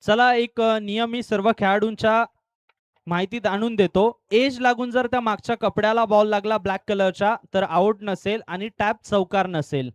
चला एक नियम मी सर्व खेळाडूंच्या माहितीत आणून देतो. एज लागून जर त्या मागच्या कपड्याला बॉल लागला ब्लॅक कलरच्या तर आउट नसेल आणि टॅप चौकार नसेल.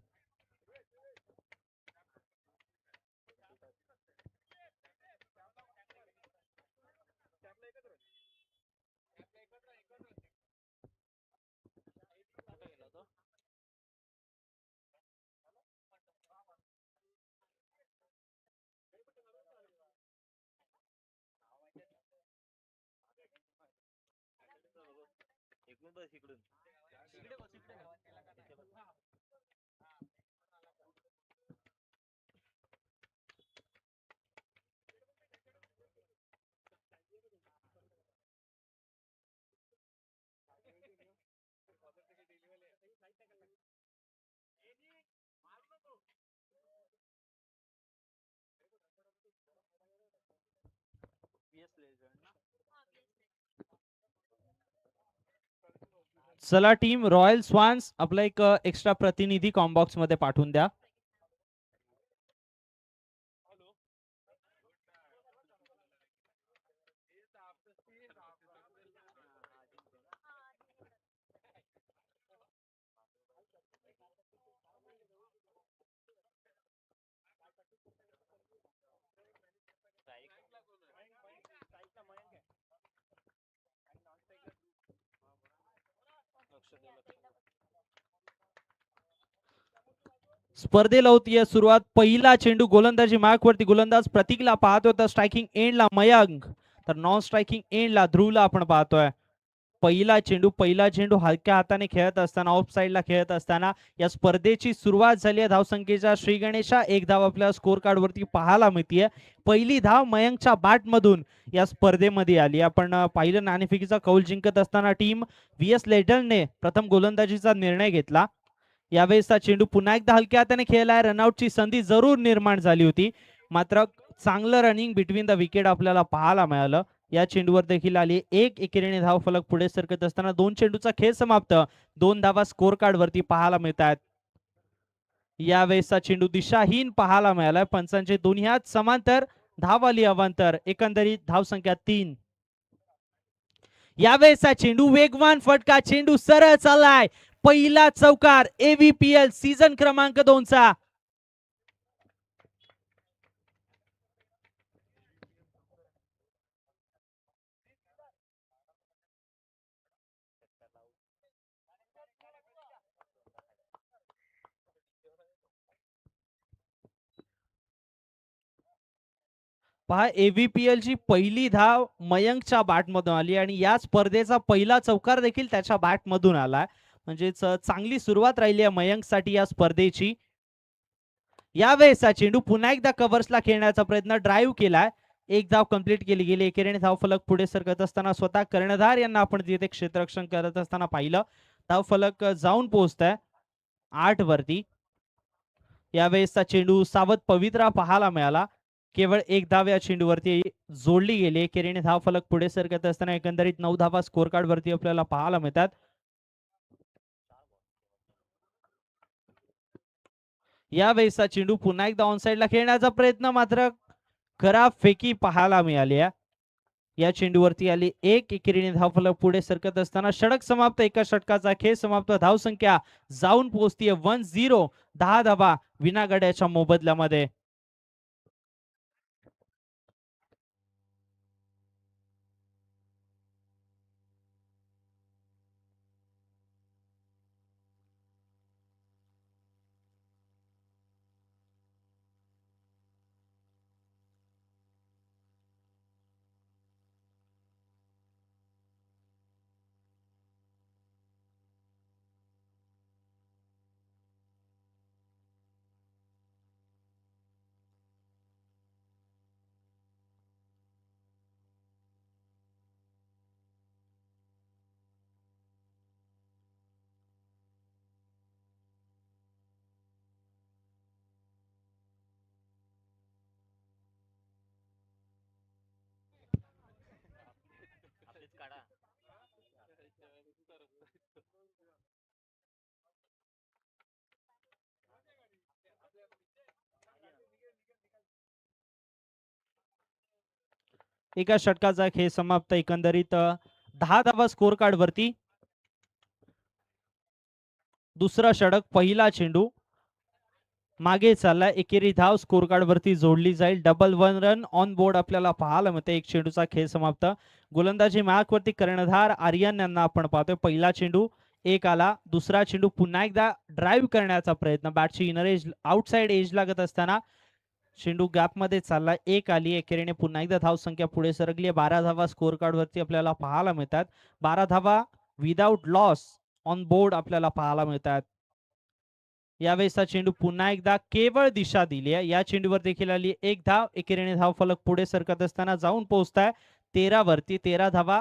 चला टीम रॉयल स्वान्स आपला एक एक्स्ट्रा प्रतिनिधी कॉम्बॉक्स मध्ये पाठवून द्या. स्पर्धेला होतीये सुरुवात. पहिला चेंडू गोलंदाजी मार्कवरती, गोलंदाज प्रतीकला पाहतोय तर स्ट्रायकिंग एंडला मयांक, तर नॉन स्ट्रायकिंग एंडला ध्रुवला आपण पाहतोय. पहिला चेंडू हलक्या हाताने खेळत असताना, ऑफ साईडला खेळत असताना या स्पर्धेची सुरुवात झाली आहे. धावसंख्येच्या श्री गणेशा एक धाव आपल्या स्कोर कार्ड वरती पाहायला मिळतीये. पहिली धाव मयंकच्या बॅट मधून या स्पर्धेमध्ये आली. आपण पाहिलं नाणेफेकीचा कौल जिंकत असताना टीम व्ही एस लेडलने प्रथम गोलंदाजीचा निर्णय घेतला. यावेळेसचा चेंडू पुन्हा एकदा हलक्या हाताने खेळलाय. रनआउटची संधी जरूर निर्माण झाली होती, मात्र चांगलं रनिंग बिटवीन द विकेट आपल्याला पाहायला मिळालं. या चेंडूवर देखील आली एक एकेरीने धाव फलक पुढे सरकत असताना 2 चेंडूचा खेळ समाप्त. 2 धावा स्कोर कार्ड वरती पाहायला मिळत आहेत. यावेळेसचा चेंडू दिशाहीन पाहायला मिळालाय. पंचांचे दोन्ही हात समांतर, धाव आली अवांतर, एकंदरीत धावसंख्या 3. यावेळेसचा चेंडू वेगवान फटका, चेंडू सरळ चाललाय. पहिला चौकार एव्हीपीएल सीझन क्रमांक 2 चा. पहा एव्हीपीएल ची पहिली धाव मयंकच्या बॅट मधून आली आणि या स्पर्धेचा पहिला चौकार देखील त्याच्या बॅट मधून आलाय. म्हणजेच चांगली सुरुवात राहिली आहे मयंकसाठी या स्पर्धेची. यावेळेसचा चेंडू पुन्हा एकदा कव्हर्सला खेळण्याचा प्रयत्न, ड्राईव्ह केलाय. एक धाव कंप्लीट केली गेली. एकेरीने धाव फलक पुढे सरकत असताना स्वतः कर्णधार यांना आपण तिथे क्षेत्ररक्षण करत असताना पाहिलं. धाव फलक जाऊन पोहोचताय 8 वरती. यावेळेसचा चेंडू सावध पवित्रा पाहायला मिळाला. केवळ एक धाव या चेंडूवरती जोडली गेली. एकेरीने धाव फलक पुढे सरकत असताना एकंदरीत 9 धावा स्कोर कार्ड वरती आपल्याला पाहायला मिळतात. यावेळेसचा चेंडू पुन्हा एकदा ऑन साइडला खेळण्याचा प्रयत्न, मात्र खराब फेकी पाहायला मिळाली. या चेंडूवरती आली एक एकेरीने धाव फलक पुढे सरकत असताना षटक समाप्त. एका षटकाचा खेळ समाप्त. धावसंख्या जाऊन पोहोचतीये 1-0. 10 धावा विनागड्याच्या मोबदल्यामध्ये. एका षटकाचा खेळ समाप्त. एकंदरीत 10 धावा स्कोर कार्ड वरती. दुसरा षटक, पहिला चेंडू मागे चालला. एकेरी धाव स्कोर कार्ड वरती जोडली जाईल. डबल 1 रन ऑन बोर्ड आपल्याला पाहायला मिळते. एक चेंडूचा खेळ समाप्त. गोलंदाजी मार्कवरती कर्णधार आर्यन यांना आपण पाहतोय. पहिला चेंडू एक आला. दुसरा चेंडू पुन्हा एकदा ड्राईव्ह करण्याचा प्रयत्न. बॅटची इनर एज आउटसाइड एज लागत असताना चेंडू गॅप मध्ये चालला. एक आली. एकेरीने पुन्हा एकदा धाव संख्या पुढे सरकली. 12 धावा स्कोर कार्ड वरती आपल्याला पाहायला मिळतात. 12 धावा विदाउट लॉस ऑन बोर्ड आपल्याला पाहायला मिळतात. यावेळेसचा चेंडू पुन्हा एकदा केवळ दिशा दिली आहे. या चेंडूवर देखील आली एक धाव. एकेरीने धाव फलक पुढे सरकत असताना जाऊन पोहोचताय 13 वरती. 13 धावा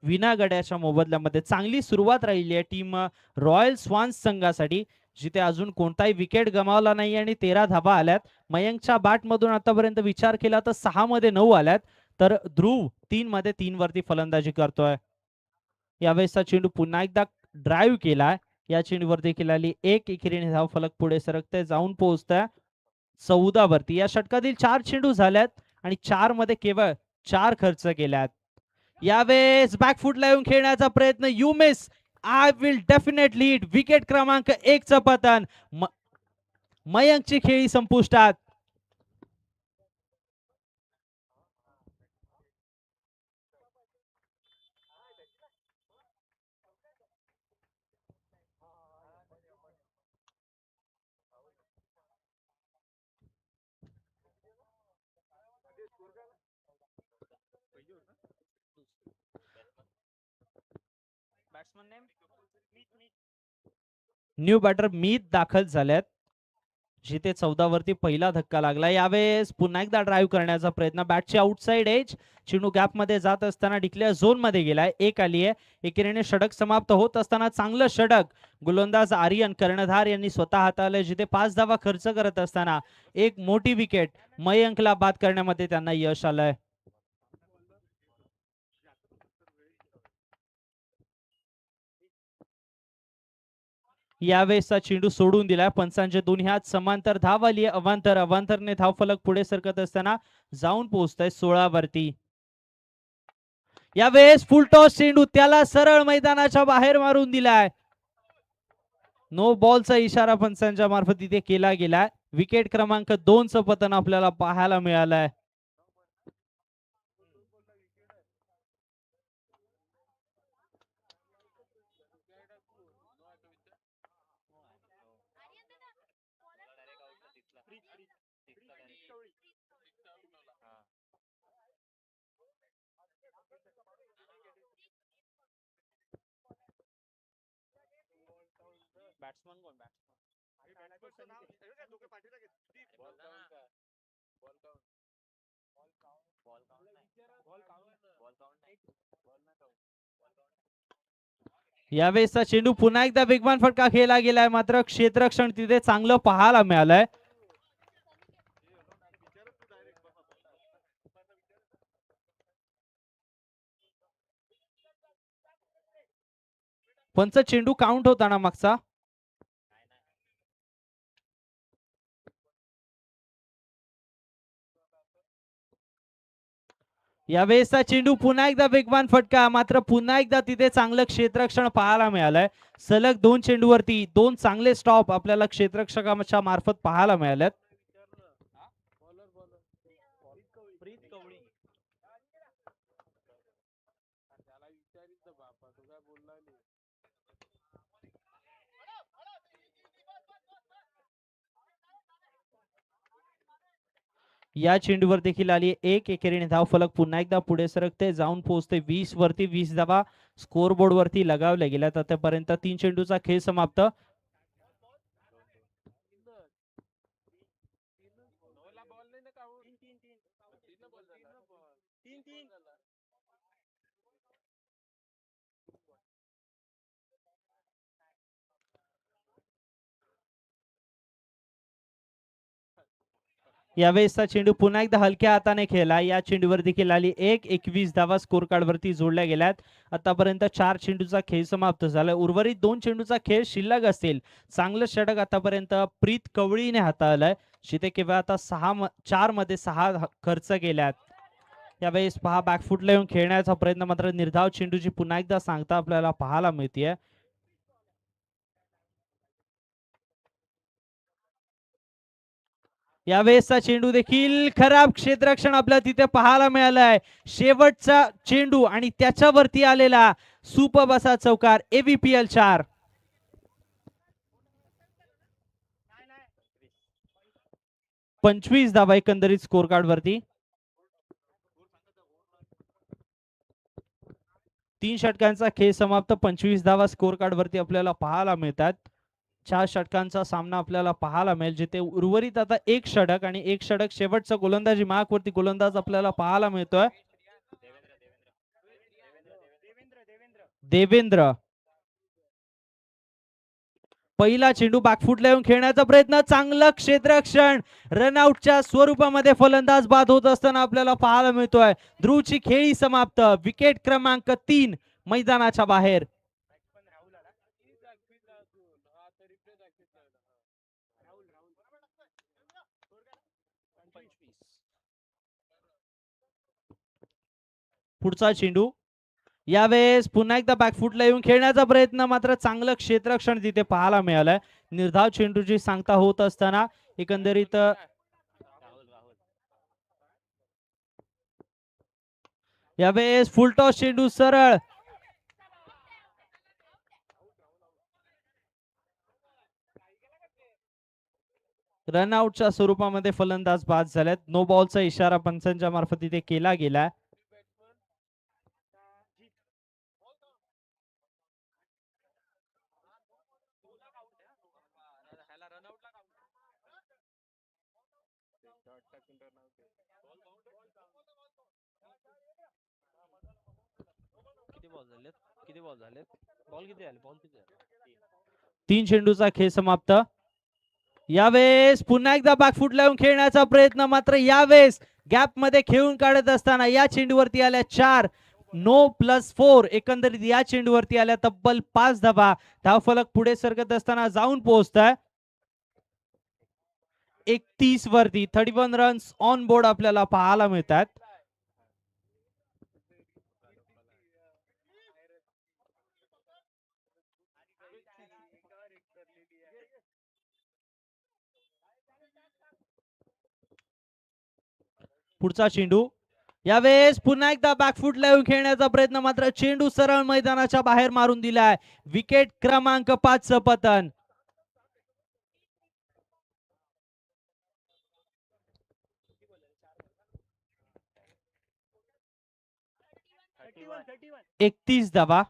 विना गड्याच्या मोबदल्यामध्ये. चांगली सुरुवात राहिली आहे टीम रॉयल स्वान्स संघासाठी, जिथे अजून कोणताही विकेट गमावला नाही आणि 13 धावा आल्यात. मयंकच्या बॅट मधून आतापर्यंत विचार केला तर 6 मध्ये 9 आल्यात, तर ध्रुव 3 मध्ये 3 वरती फलंदाजी करतोय. यावेळेसचा चेंडू पुन्हा एकदा ड्राईव्ह केलाय. या चेंडूवर देखील आली एक. एकेरीने धाव फलक पुढे सरकते. जाऊन पोहोचताय 14 वरती. या षटकातील 4 चेंडू झाल्यात आणि 4 मध्ये केवळ 4 खर्च केल्यात. यावेळेस बॅकफुटला येऊन खेळण्याचा प्रयत्न. You miss. I will definitely hit. Wicket क्रमांक 1 चं पतन. मयंकची खेळी संपुष्टात. न्यू बॅटर मीत दाखल झाल्यात, जिथे 14 वरती पहिला धक्का लागला. यावेळेस पुन्हा एकदा ड्राईव्ह करण्याचा प्रयत्न. बॅटची आउटसाइड एज. चेंडू गॅप मध्ये जात असताना डिक्लेअर झोन मध्ये गेलाय. एक आली आहे. एकेरीने षटक समाप्त होत असताना चांगलं षटक गोलंदाज आर्यन कर्णधार यांनी स्वतः हाताळलंय, जिथे 5 धावा खर्च करत असताना एक मोठी विकेट मयंकला बाद करण्यामध्ये त्यांना यश आलंय. यावेळेसचा चेंडू सोडून दिलाय. पंचांच्या दोन्ही हात समांतर. धाव आली अवांतर. अवांतरने धाव फलक पुढे सरकत असताना जाऊन पोहोचतोय 16 वरती. यावेळेस फुल टॉस चेंडू त्याला सरळ मैदानाच्या बाहेर मारून दिलाय. नो बॉलचा इशारा पंचांच्या मार्फत इथे केला गेलाय. विकेट क्रमांक 2 चं पतन आपल्याला पाहायला मिळालंय. यावेळेसचा चेंडू पुन्हा एकदा वेगवान फटका खेळला गेलाय, मात्र क्षेत्ररक्षण तिथे चांगलं पाहायला मिळालंय. पंच चेंडू काउंट होताना मागचा. यावेळेसचा चेंडू पुन्हा एकदा वेगवान फटका, मात्र पुन्हा एकदा तिथे चांगलं क्षेत्ररक्षण पाहायला मिळालंय. सलग 2 चेंडूवरती 2 चांगले स्टॉप आपल्याला क्षेत्ररक्षकाच्या मार्फत पाहायला मिळालेत. या चेंडूवर देखील आली एक. एकेरीने धाव फलक पुन्हा एकदा पुढे सरकते. जाऊन पोहोचते 20 वरती. 20 धावा स्कोर बोर्ड वरती लगावल्या गेल्यात. आतापर्यंत 3 चेंडूचा खेळ समाप्त. यावेळेसचा चेंडू पुन्हा एकदा हलक्या हाताने खेळला. या चेंडूवर देखील आली एक. 21 धावा स्कोर कार्ड वरती जोडल्या गेल्यात. आतापर्यंत 4 चेंडूचा खेळ समाप्त झाला. उर्वरित 2 चेंडूचा खेळ शिल्लक असतील. चांगलं षटक आतापर्यंत प्रीत कवळीने हाताळलंय, जिथे केवळ आता 4 मध्ये 6 खर्च केल्यात. यावेळेस पहा बॅकफुटला येऊन खेळण्याचा प्रयत्न, मात्र निर्धाव चेंडूची पुन्हा एकदा सांगता आपल्याला पाहायला मिळते. यावेळेसचा चेंडू देखील खराब क्षेत्ररक्षण आपल्याला तिथे पाहायला मिळालंय. शेवटचा चेंडू आणि त्याच्यावरती आलेला सुपर असा चौकार. AVPL 4. 25 धावा एकंदरीत स्कोर कार्ड वरती. 3 षटकांचा खेळ समाप्त. 25 धावा स्कोर कार्ड वरती आपल्याला पाहायला मिळतात. 4 षटकांचा सामना आपल्याला पाहायला मिळेल, जिथे उर्वरित आता 1 षटक आणि 1 षटक शेवटचा गोलंदाजी मार्क वरती गोलंदाज आपल्याला पाहायला मिळतोय. देवेंद्र. पहिला चेंडू बॅकफुटला येऊन खेळण्याचा प्रयत्न, चांगलं क्षेत्ररक्षण. रनआउटच्या स्वरूपामध्ये फलंदाज बाद होत असताना आपल्याला पाहायला मिळतोय. ध्रुवची खेळी समाप्त. विकेट क्रमांक 3 मैदानाच्या बाहेर. पुढचा चेंडू. यावेळेस पुन्हा एकदा बॅकफुटला येऊन खेळण्याचा प्रयत्न, मात्र चांगलं क्षेत्ररक्षण तिथे पाहायला मिळालंय. निर्धाव चेंडूची सांगता होत असताना एकंदरीत यावेळेस फुलटॉस चेंडू सरळ. रनआउटच्या स्वरूपामध्ये फलंदाज बाद झालेत. नो बॉलचा इशारा पंचांच्या मार्फत इथे केला गेला. तीन चेंडूचा खेळ समाप्त. यावेळेस पुन्हा एकदा बॅकफुटला येऊन खेळण्याचा प्रयत्न, मात्र यावेळेस गॅप मध्ये खेळून काढत असताना या चेंडूवरती आल्या 4. No plus 4. एकंदरीत या चेंडूवरती आल्या तब्बल 5 धावा. धावफलक पुढे सरकत असताना जाऊन पोहोचताय 31 वरती. 31 रन्स ऑन बोर्ड आपल्याला पाहायला मिळतात. पुढचा चेंडू. यावेळेस पुन्हा एकदा बॅकफुटला येऊन खेळण्याचा प्रयत्न, मात्र चेंडू सरळ मैदानाच्या बाहेर मारून दिलाय. विकेट क्रमांक 5 चं पतन. एकतीस धावा.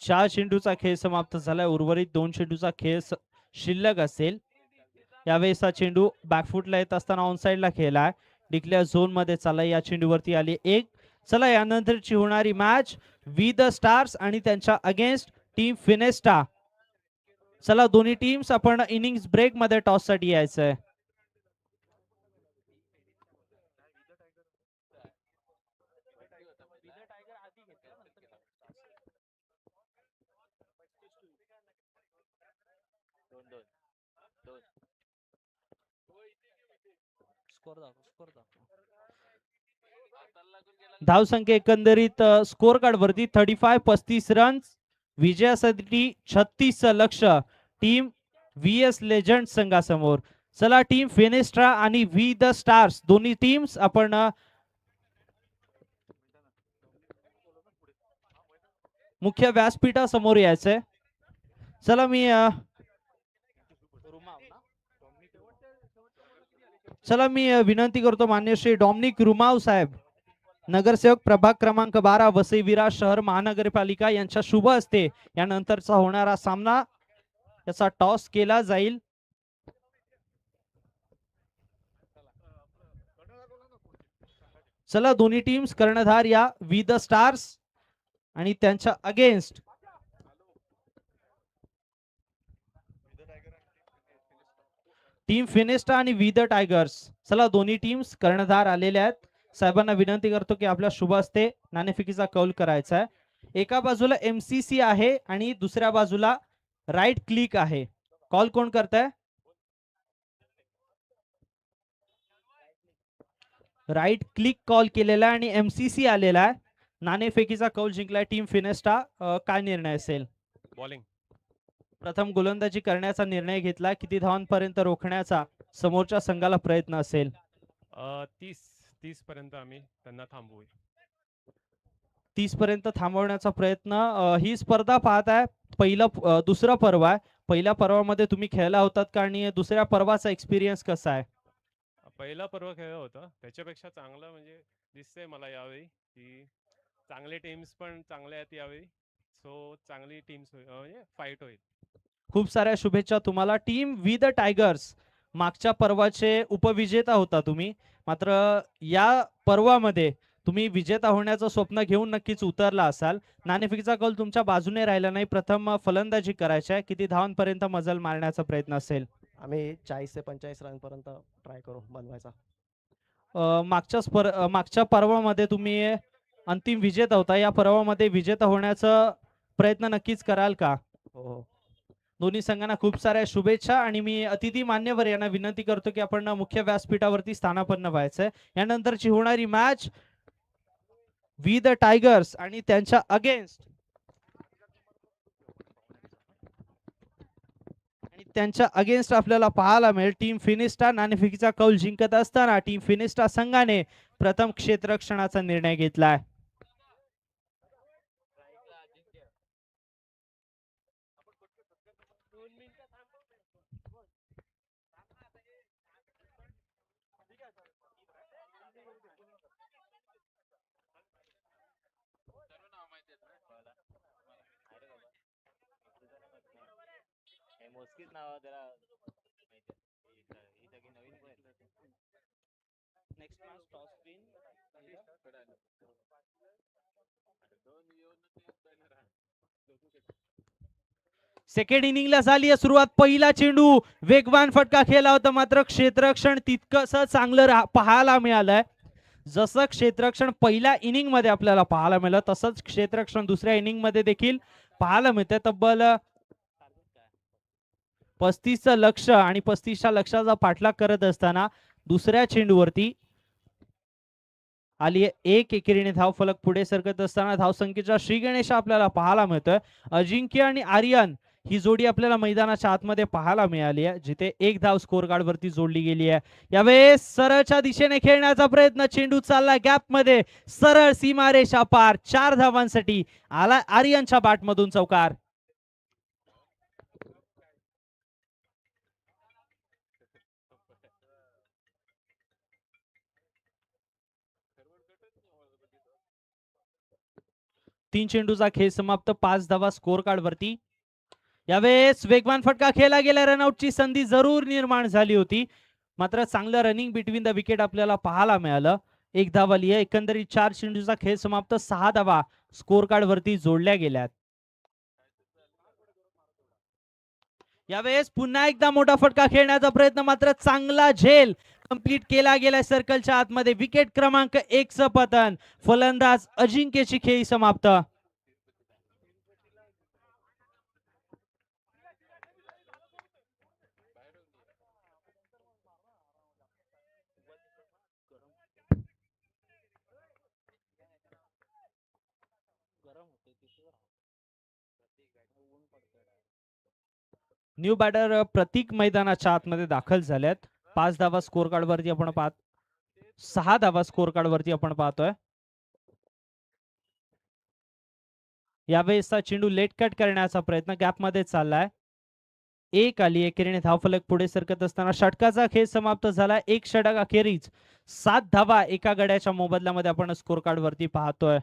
चार चेंडूचा खेळ समाप्त झालाय. उर्वरित 2 चेंडूचा खेळ शिल्लक असेल. यावेळेस हा चेंडू बॅकफुटला येत असताना ऑन साइडला खेळलाय. डिक्लेअर झोन मध्ये चालला. या चेंडूवरती आली 1. चला यानंतरची होणारी मॅच वी द स्टार्स आणि त्यांच्या अगेन्स्ट टीम फिनेस्टा. चला दोन्ही टीम्स आपण इनिंग्स ब्रेक मध्ये टॉस साठी यायचंय. धावसंख्या एकंदरीत स्कोर कार्ड वरती 35 रन्स. विजयासाठी 36 लक्ष टीम VS लेजंड संघासमोर. चला टीम फिनेस्ट्रा आणि वी द स्टार्स दोन्ही टीम्स आपण मुख्य व्यासपीठासमोर यायचंय. चला मी विनंती करतो मान्य श्री डॉमिनिक रुमाव साहेब, नगरसेवक प्रभाग क्रमांक 12 वसई विरार शहर महानगरपालिका यांच्या शुभ हस्ते यानंतरचा होणारा सामना याचा टॉस केला जाईल. चला दोन्ही टीम्स कर्णधार या वी द स्टार्स आणि त्यांच्या अगेन्स्ट टीम फिनेस्टा आणि वी द टायगर्स. चला दोन्ही टीम्स कर्णधार आलेल्या आहेत. साहेबांना विनंती करतो की आपल्या शुभ हस्ते नाणेफेकीचा कौल करायचा आहे. एका बाजूला MCC आहे आणि दुसऱ्या बाजूला राईट क्लिक आहे. कॉल कोण करताय? राईट क्लिक कॉल केलेला आहे आणि MCC आलेला आहे. नाणेफेकीचा कौल जिंकलाय टीम फिनेस्टा. काय निर्णय असेल? बॉलिंग. प्रथम गोलंदाजी करण्याचा निर्णय घेतला. किती धावांपर्यंत रोखण्याचा समोरच्या संघाला प्रयत्न असेल? 30 पर्यंत आम्ही त्यांना थांबवू. 30 पर्यंत थांबवण्याचा प्रयत्न. ही स्पर्धा पाहताय दुसरा पर्व आहे. पहिल्या पर्वामध्ये तुम्ही खेळला होतात का आणि दुसऱ्या पर्वाचा एक्सपिरियन्स कसा आहे? पहिला पर्व खेळलं होतं त्याच्यापेक्षा चांगलं म्हणजे दिसतंय मला यावेळी की चांगले टीम्स पण चांगले आहेत यावेळी. सो चांगली टीम्स म्हणजे फाईट होईल. खूप साऱ्या शुभेच्छा तुम्हाला. टीम वी द टायगर्स मागच्या पर्वाचे उपविजेता होता तुम्ही, मात्र या पर्वामध्ये तुम्ही विजेता होण्याचं स्वप्न घेऊन नक्कीच उतरला असाल. नाणेफेकीचा कौल तुमच्या बाजूने राहिला नाही. प्रथम फलंदाजी करायची आहे. किती धावांपर्यंत मजल मारण्याचा प्रयत्न असेल? आम्ही 40 ते 45 रनपर्यंत ट्राय करू बनवायचा. मागच्या पर्वामध्ये तुम्ही अंतिम विजेता होता. या पर्वामध्ये विजेता होण्याचा प्रयत्न नक्कीच कराल का? हो हो. दोन्ही संघांना खूप साऱ्या शुभेच्छा आणि मी अतिथी मान्यवर यांना विनंती करतो की आपण मुख्य व्यासपीठावरती स्थानापन्न व्हायचंय. यानंतरची होणारी मॅच वी द टायगर्स आणि त्यांच्या अगेन्स्ट आपल्याला पाहायला मिळेल टीम फिनिस्टा. नाणेफेकीचा कौल जिंकत असताना टीम फिनिस्टा संघाने प्रथम क्षेत्ररक्षणाचा निर्णय घेतलाय. सेकंड इनिंगला झाली आहे सुरुवात. पहिला चेंडू वेगवान फटका खेळला होता, मात्र क्षेत्ररक्षण तितकंस चांगलं पाहायला मिळालंय. जसं क्षेत्ररक्षण पहिल्या इनिंग मध्ये आपल्याला पाहायला मिळालं तसंच क्षेत्ररक्षण दुसऱ्या इनिंग मध्ये देखील पाहायला मिळतंय. तब्बल 35चं लक्ष आणि 35च्या लक्षाचा पाठलाग करत असताना दुसऱ्या चेंडूवरती आली एक एकेरीने धाव फलक पुढे सरकत असताना धावसंख्येचा श्री गणेश आपल्याला पाहायला मिळतोय. अजिंक्य आणि आर्यन ही जोडी आपल्याला मैदानाच्या आतमध्ये पाहायला मिळाली आहे, जिथे एक धाव स्कोर कार्ड वरती जोडली गेली आहे. यावेळेस सरळच्या दिशेने खेळण्याचा प्रयत्न. चेंडू चालला गॅप मध्ये, सरळ सीमारेषा पार. 4 धावांसाठी आला आर्यनच्या बॅटमधून चौकार. तीन चेंडूचा खेळ समाप्त. 5 धावा स्कोर कार्ड वरती. यावेळेस वेगवान फटका खेळला गेला. रनआउटची संधी जरूर निर्माण झाली होती, मात्र चांगलं रनिंग बिटवीन द विकेट आपल्याला पाहायला मिळालं. एक धाव आली आहे. एकंदरीत 4 चेंडूचा खेळ समाप्त. 6 धावा स्कोर कार्ड वरती जोडल्या गेल्यात. यावेळेस पुन्हा एकदा मोठा फटका खेळण्याचा प्रयत्न, मात्र चांगला झेल कंप्लीट केला गेला सर्कलच्या आतमध्ये. विकेट क्रमांक 1 चं पतन. फलंदाज अजिंक्यची खेळी समाप्त. न्यू बॅटर प्रतीक मैदानाच्या आतमध्ये दाखल झाल्यात. 5 धावा स्कोर कार्ड वरती आपण 6 धावा स्कोर कार्ड वरती आपण पाहतोय. यावेळेसचा चेंडू लेट कट करण्याचा प्रयत्न गॅप मध्ये चाललाय. एक आली. एकेरीने धावफलक पुढे सरकत असताना षटकाचा खेळ समाप्त झाला. एक षटक अखेरीच 7 धावा एका गड्याच्या मोबदल्यामध्ये आपण स्कोर कार्ड वरती पाहतोय.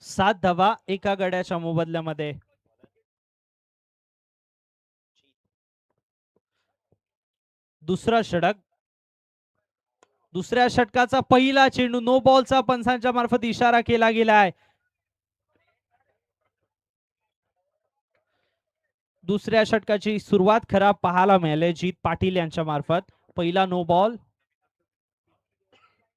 सात धावा एका गड्याच्या मोबदल्यामध्ये. दुसरा षटक. दुसऱ्या षटकाचा पहिला चेंडू नो बॉलचा पंचांच्या मार्फत इशारा केला गेलाय. दुसऱ्या षटकाची सुरुवात खराब पाहायला मिळाली जीत पाटील यांच्या मार्फत. पहिला नो बॉल.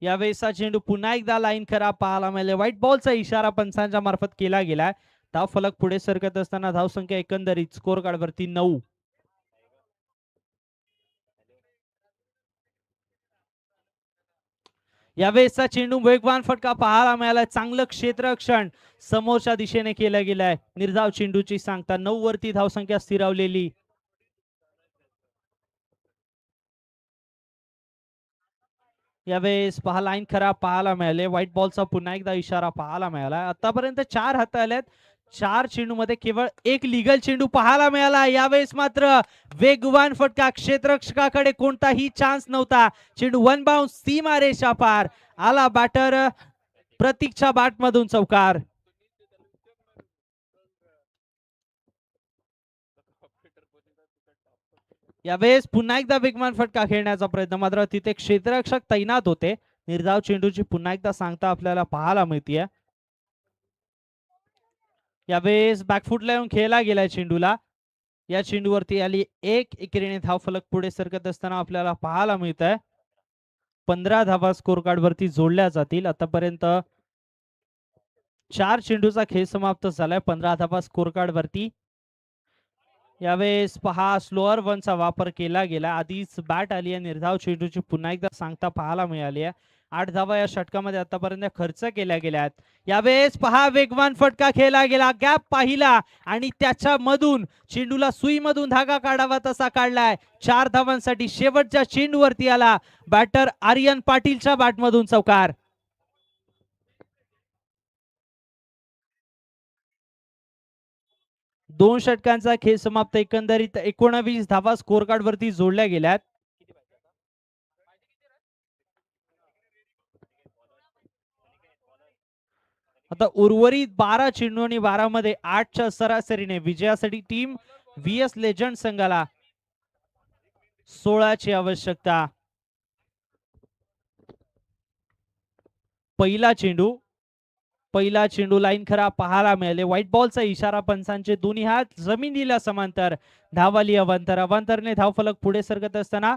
यावेळेसचा चेंडू पुन्हा एकदा लाईन खराब पाहायला मिळाले. व्हाईट बॉलचा इशारा पंचांच्या मार्फत केला गेलाय. धाव फलक पुढे सरकत असताना धावसंख्या एकंदरीत स्कोर कार्ड वरती 9. यावेळेसचा चेंडू वेगवान फटका पाहायला मिळाला. चांगलं क्षेत्ररक्षण समोरच्या दिशेने केलं गेलंय. निर्धाव चेंडूची सांगता 9 वरती धावसंख्या स्थिरावलेली. यावेळेस पहा लाईन खराब पाहायला मिळाले. व्हाईट बॉलचा पुन्हा एकदा इशारा पाहायला मिळाला. आतापर्यंत 4 हात आल्यात. 4 चेंडू मध्ये केवळ एक लिगल चेंडू पाहायला मिळाला. यावेळेस मात्र वेगवान फटका. क्षेत्ररक्षकाकडे कोणताही चान्स नव्हता. चेंडू वन बाउन्स सीमारेषा पार आला. बॅटर प्रतीकच्या बॅट मधून चौकार. यावेळेस पुन्हा एकदा वेगवान फटका खेळण्याचा प्रयत्न, मात्र तिथे क्षेत्ररक्षक तैनात होते. निर्धाव चेंडूची पुन्हा एकदा सांगता आपल्याला पाहायला मिळतीये. यावेळेस बॅकफुटला येऊन खेळला गेलाय चेंडूला. या चेंडूवरती आली एक एकेरीने धाव फलक पुढे सरकत असताना आपल्याला पाहायला मिळत आहे. 15 धावा स्कोर कार्ड वरती जोडल्या जातील. आतापर्यंत 4 चेंडूचा खेळ समाप्त झालाय. 15 धावा स्कोर कार्ड वरती. यावेळेस पहा स्लोअर वनचा वापर केला गेला. आधीच बॅट आली आहे. निर्धाव चेंडूची पुन्हा एकदा सांगता पाहायला मिळाली आहे. 8 धावा या षटकामध्ये आतापर्यंत खर्च केल्या गेल्या आहेत. यावेळेस पहा वेगवान फटका खेळला गेला. गॅप पाहिला आणि त्याच्या मधून चेंडूला सुईमधून धागा काढावा तसा काढलाय. 4 धावांसाठी शेवटच्या चेंडूवरती आला. बॅटर आर्यन पाटीलच्या बॅटमधून चौकार. दोन षटकांचा खेळ समाप्त. एकंदरीत 19 धावा स्कोर कार्ड वरती जोडल्या गेल्यात. आता उर्वरित 12 चेंडू आणि 12 मध्ये 8च्या सरासरीने विजयासाठी टीम व्हीएस लेजंड संघाला 16ची आवश्यकता. पहिला चेंडू लाईन खरा पाहायला मिळाले. व्हाईट बॉलचा इशारा. पंचांचे दोन्ही हात जमिनीला समांतर. धावाली अवांतर. अवांतरने धाव फलक पुढे सरकत असताना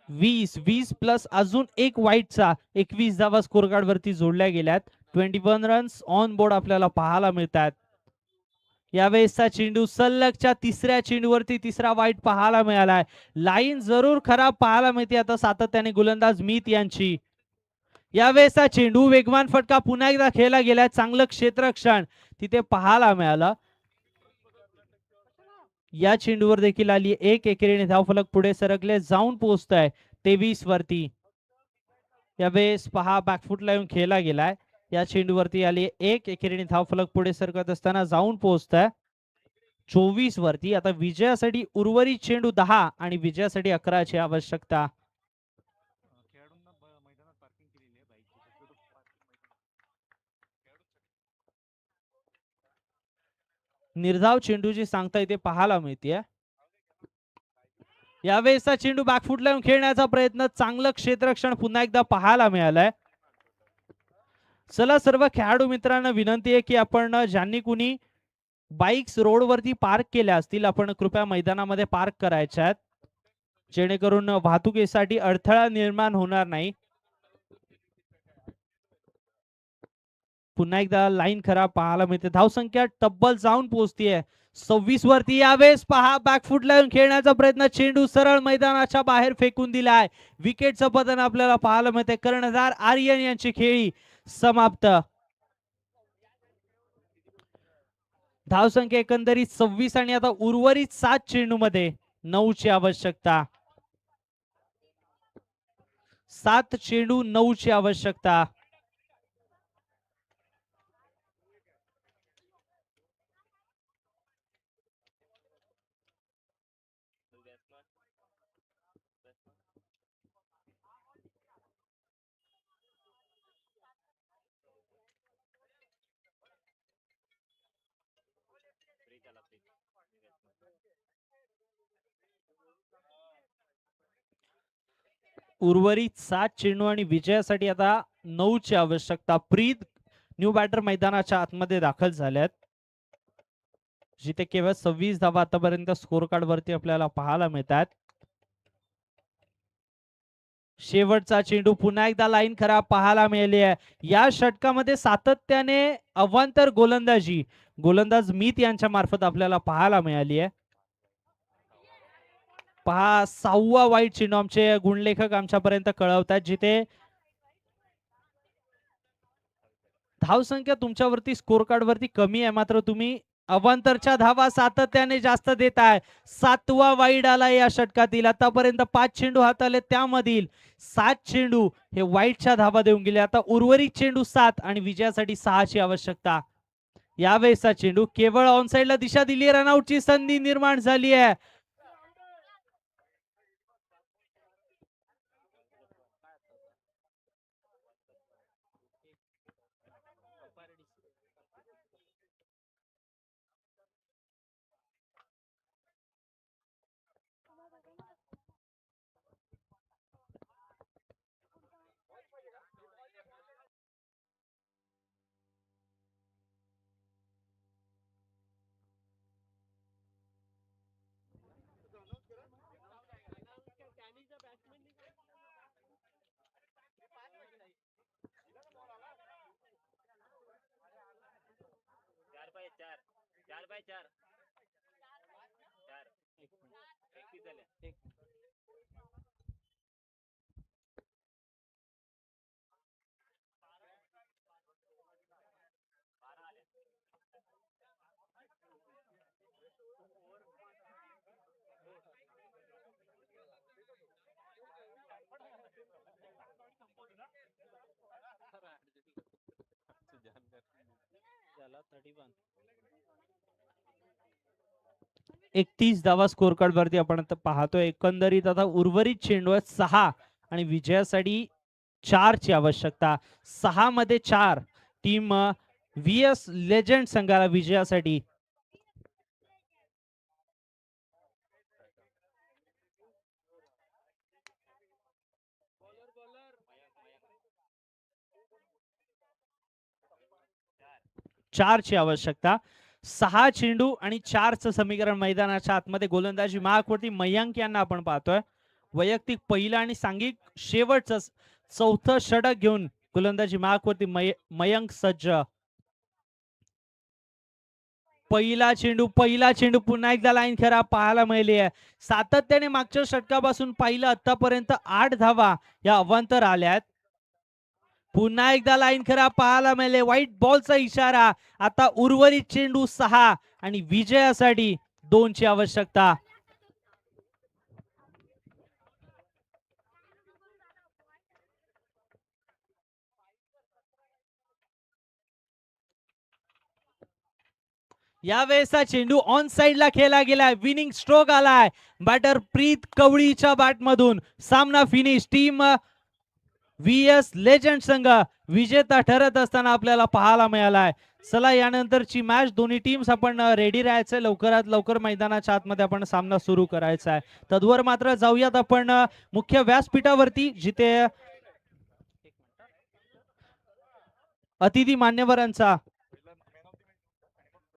20 प्लस अजून एक व्हाईटचा 21 धावा स्कोर कार्ड वरती जोडल्या गेल्यात. 21 रन्स ऑन बोर्ड आपल्याला पाहायला मिळतात. यावेळेसचा चेंडू सलगच्या तिसऱ्या चेंडूवरती तिसरा वाईट पाहायला मिळालाय. लाईन जरूर खराब पाहायला मिळते आता सातत्याने गोलंदाज मीत यांची. यावेळेसचा चेंडू वेगवान फटका पुन्हा एकदा खेळला गेलाय. चांगलं क्षेत्ररक्षण तिथे पाहायला मिळालं. या चेंडूवर देखील आली एक एकेरीने धाव फलक पुढे सरकले जाऊन पोहोचतोय 23 वरती. यावेळेस पहा बॅकफुटला येऊन खेळला गेलाय. या चेंडूवरती आली एक एकेरीने धाव फलक पुढे सरकत असताना जाऊन पोहोचतोय 24 वरती. आता विजयासाठी उर्वरित चेंडू 10 आणि विजयासाठी 11ची आवश्यकता. निर्धाव चेंडूची सांगता इथे पाहायला मिळते. यावेळेसचा चेंडू बॅकफुटला येऊन खेळण्याचा प्रयत्न. चांगलं क्षेत्ररक्षण पुन्हा एकदा पाहायला मिळालंय. चला सर्व खेळाडू मित्रांना विनंती आहे की आपण ज्यांनी कुणी बाईक्स रोडवरती पार्क केल्या असतील आपण कृपया मैदानामध्ये पार्क करायच्या आहेत, जेणेकरून वाहतुकीसाठी अडथळा निर्माण होणार नाही. पुन्हा एकदा लाईन खराब पाहायला मिळते. धावसंख्या तब्बल जाऊन पोहोचतीये 26 वरती. यावेळेस पहा बॅकफुटला येऊन खेळण्याचा प्रयत्न. चेंडू सरळ मैदानाच्या बाहेर फेकून दिलाय. विकेटचं पतन आपल्याला पाहायला मिळते. कर्णधार आर्यन यांची खेळी समाप्त. धावसंख्या एकंदरीत 26 आणि आता उर्वरित 7 चेंडू मध्ये 9ची आवश्यकता. 7 चेंडू 9ची आवश्यकता. उर्वरित 7 चेंडू आणि विजयासाठी आता 9 ची आवश्यकता. प्रीत न्यू बॅटर मैदानाच्या आतमध्ये दाखल झाल्यात, जिथे केवळ 26 धावा आतापर्यंत स्कोर कार्ड वरती आपल्याला पाहायला मिळतात. शेवटचा चेंडू पुन्हा एकदा लाईन खराब पाहायला मिळाली आहे. या षटकामध्ये सातत्याने अवांतर गोलंदाजी गोलंदाज मीत यांच्या मार्फत आपल्याला पाहायला मिळाली आहे. पहा 6वा वाईट चेंडू आमचे गुणलेखक आमच्यापर्यंत कळवतात, जिथे धावसंख्या तुमच्यावरती स्कोर कार्ड वरती कमी आहे, मात्र तुम्ही अवांतरच्या धावा सातत्याने जास्त देताय. 7वा वाईड आला या षटकातील. आतापर्यंत 5 चेंडू हाताळले, त्यामधील 7 चेंडू हे वाईटच्या धावा देऊन गेले. आता उर्वरित चेंडू 7 आणि विजयासाठी 6 ची आवश्यकता. यावेळेसचा चेंडू केवळ ऑनसाइडला दिशा दिली, रनआउटची संधी निर्माण झाली आहे. एकतीस धावा स्कोर कार्ड वरती आपण आता पाहतोय. एकंदरीत आता उर्वरित चेंडू आहेत 6 आणि विजयासाठी 4 ची आवश्यकता. 6 मध्ये 4 टीम व्हीएस लेजंड संघाला विजयासाठी. चार ची आवश्यकता. 6 चेंडू आणि 4चं समीकरण मैदानाच्या आतमध्ये गोलंदाजी मार्कवरती मयंक यांना आपण पाहतोय. वैयक्तिक पहिला आणि सांघिक शेवटचं 4थं षटक घेऊन गोलंदाजी मार्कवरती मयंक सज्ज. पहिला चेंडू पुन्हा एकदा लाईन खराब पाहायला मिळाली आहे. सातत्याने मागच्या षटकापासून पाहिलं आतापर्यंत 8 धावा या अवांतर आल्यात. पुन्हा एकदा लाईन खराब पाहायला मिळाले. व्हाईट बॉलचा इशारा. आता उर्वरित चेंडू 6 आणि विजयासाठी 2 ची आवश्यकता. यावेळेसचा चेंडू ऑन साइडला खेळला गेलाय. विनिंग स्ट्रोक आलाय बॅटर प्रीत कवळीच्या बॅट मधून. सामना फिनिश. टीम व्हीएस लेजंड संघ विजेता ठरत असताना आपल्याला पाहायला मिळालाय. चला यानंतरची मॅच दोन्ही टीम्स आपण रेडी राहायचंय. लवकरात लवकर मैदानाच्या आतमध्ये आपण सामना सुरू करायचा आहे. तद्वर मात्र जाऊयात आपण मुख्य व्यासपीठावरती, जिथे अतिथी मान्यवरांचा